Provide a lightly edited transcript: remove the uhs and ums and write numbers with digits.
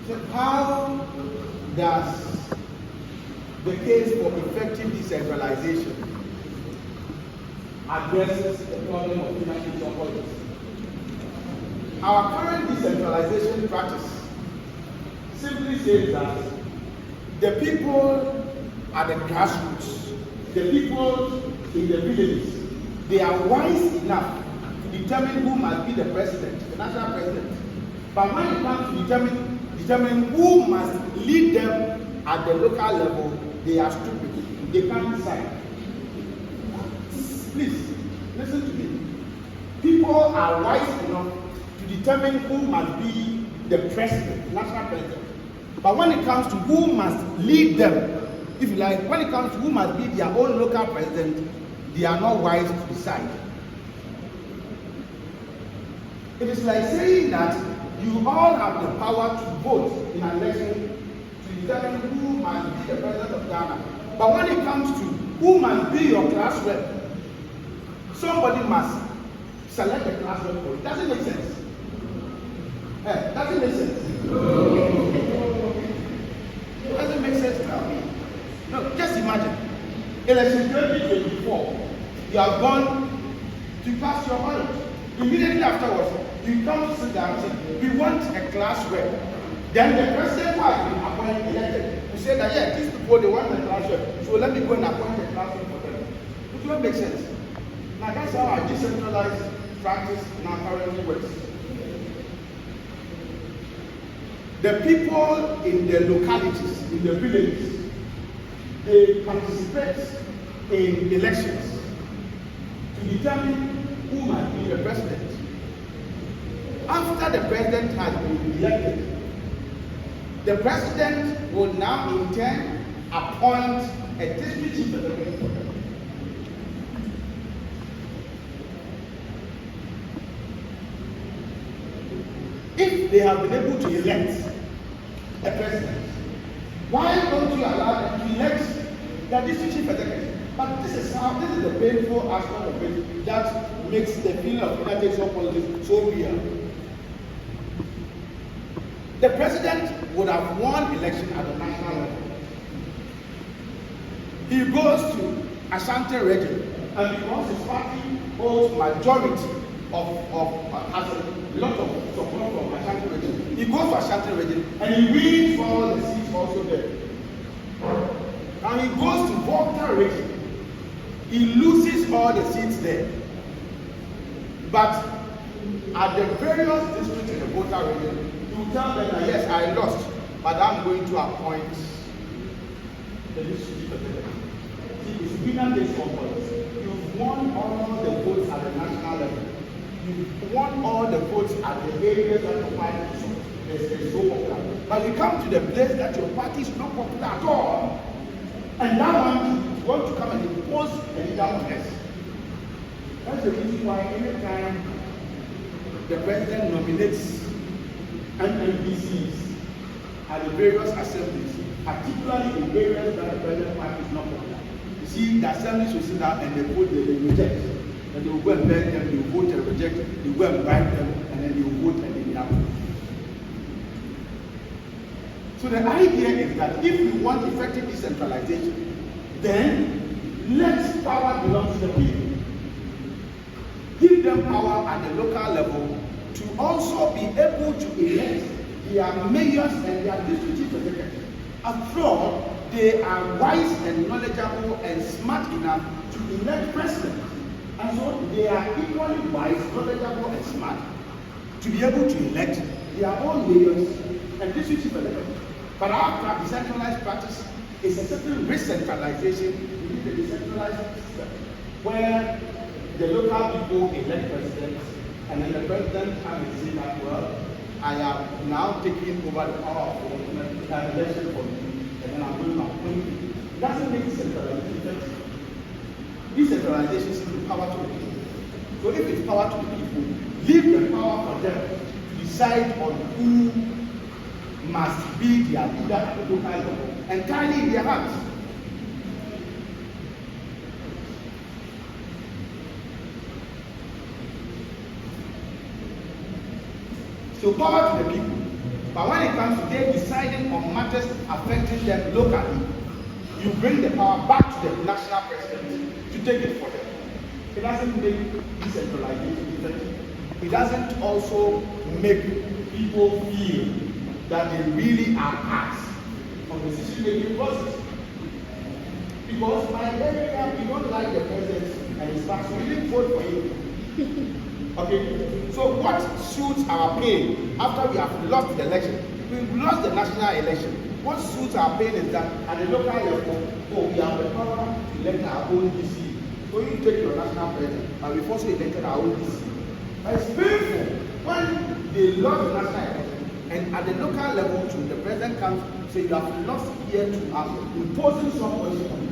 So how does the case for effective decentralization addresses the problem of financial politics? Our current decentralization practice simply says that the people at the grassroots, the people in the villages, they are wise enough to determine who must be the president, the national president. But when it comes to determine who must lead them at the local level, they are stupid. They can't decide. Please, listen to me. People are wise enough to determine who must be the president, national president. But when it comes to who must lead them, if you like, when it comes to who must be their own local president, they are not wise to decide. It is like saying that you all have the power to vote in an election to determine who must be the president of Ghana. But when it comes to who must be your class rep, somebody must select the class rep for it. Doesn't make sense. Doesn't make sense. It doesn't make sense to me. No, just imagine. Election 2024, you have gone to cast your ballot. Immediately afterwards, you come to sit down and say, we want a class rep. Then the president has been appointed, elected. You say that, yeah, these people, they want a class rep. So let me go and appoint a class rep for them. It won't make sense. Now that's how our decentralized practice now currently works. The people in the localities, in the villages, they participate in elections to determine who must be the president. After the president has been elected, the president will now in turn appoint a district chief executive for them. If they have been able to elect a president, why don't you allow them to elect the district chief executive? But this is the painful aspect of it that makes the feeling of financial politics so real. The president would have won election at the national level. He goes to Ashanti region, and because his party holds majority has a lot of support from Ashanti region, he goes to Ashanti region and he wins all the seats also there. And he goes to Volta region. He loses all the seats there. But at the various districts in the Volta region, he will tell them that yes, I lost, but I'm going to appoint the district chief executive. See, it's been this conference. You've won all the votes at the national level. You've won all the votes at the areas that your party is so popular. But you come to the place that your party is not popular at all. And now you want to come and impose a leader on us. That's the reason why anytime the president nominates MMBCs at the various assemblies, particularly in areas that the president party is not popular, you see the assemblies will sit down and they vote, they reject. And they will go and beg them, they will vote and reject, they will go and bribe them, and then they will vote and they will have. So the idea is that if we want effective decentralization, then let power belong to the people. Give them power at the local level to also be able to elect their mayors and their district chief executives. After all, they are wise and knowledgeable and smart enough to elect presidents. And so they are equally wise, knowledgeable, and smart to be able to elect their own mayors and district chief executives. But our decentralized practice is a certain re-centralization within the decentralized system, where the local people elect presidents, and then the president comes and say that, well, I am now taking over the power of the election for you, and then I'm going to appoint you. It doesn't make decentralization effective. Decentralization is the power to the people. So if it's power to the people, leave the power for them to decide on who must be their leader at the local level entirely in their hands. So power to the people. But when it comes to them deciding on matters affecting them locally, you bring the power back to the national president to take it for them. It doesn't make decentralization effective. It doesn't also make people feel that they really are part of the decision-making process. Because by every time we don't like the president and his party, we didn't vote for him. Okay, so what suits our pain after we have lost the election? We lost the national election. What suits our pain is that at the local level, we have the power to elect our own DC. So you take your national president, and we've also elected our own DC. It's painful when they lost the national election, and at the local level, the president comes say you have lost here to us, imposing some position.